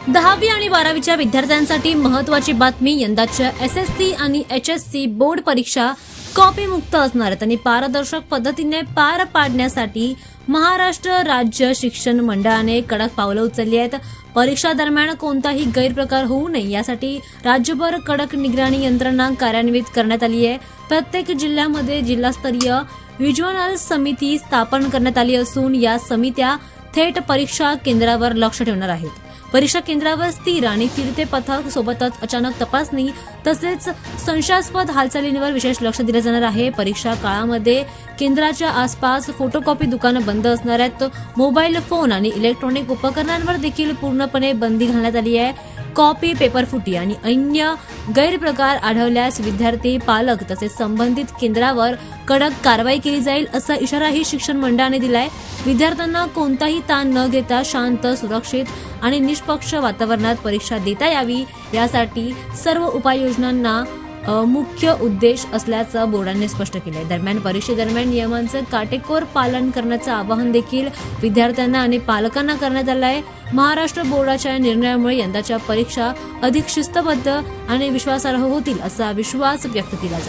10वी आणि 12वीच्या विद्यार्थ्यांसाठी महत्त्वाची बातमी. यंदाच्या एसएससी आणि एचएससी बोर्ड परीक्षा कॉपी मुक्त असणार आहेत आणि पारदर्शक पद्धतीने पार पाडण्यासाठी महाराष्ट्र राज्य शिक्षण मंडळाने कडक पावलं उचलली आहेत. परीक्षा दरम्यान कोणताही गैरप्रकार होऊ नये यासाठी राज्यभर कडक निगराणी यंत्रणा कार्यान्वित करण्यात आली आहे. प्रत्येक जिल्ह्यामध्ये जिल्हास्तरीय व्हिज्युअल समिती स्थापन करण्यात आली असून या समित्या थेट परीक्षा केंद्रावर लक्ष ठेवणार आहेत. परीक्षा केंद्रावर स्थिर आणि फिरते पथक सोबतच अचानक तपासणी तसेच संशयास्पद हालचालींवर विशेष लक्ष दिले जाणार आहे. परीक्षा काळामध्ये केंद्राच्या आसपास फोटोकॉपी दुकानं बंद असणार आहेत. मोबाईल फोन आणि इलेक्ट्रॉनिक उपकरणांवर देखील पूर्णपणे बंदी घालण्यात आली आहे. कॉपी, पेपरफुटी आणि अन्य गैरप्रकार आढळल्यास विद्यार्थी, पालक तसेच संबंधित केंद्रावर कडक कारवाई केली जाईल असा इशाराही शिक्षण मंडळाने दिलाय. विद्यार्थ्यांना कोणताही ताण न घेता शांत, सुरक्षित आणि निष्पक्ष वातावरणात परीक्षा देता यावी यासाठी सर्व उपाययोजनांना मुख्य उद्देश असल्याचं बोर्डाने स्पष्ट केलंय. दरम्यान परीक्षेदरम्यान नियमांचं काटेकोर पालन करण्याचं आवाहन देखील विद्यार्थ्यांना आणि पालकांना करण्यात आलं आहे. महाराष्ट्र बोर्डाच्या या निर्णयामुळे यंदाच्या परीक्षा अधिक शिस्तबद्ध आणि विश्वासार्ह होतील असा विश्वास व्यक्त केला जातो.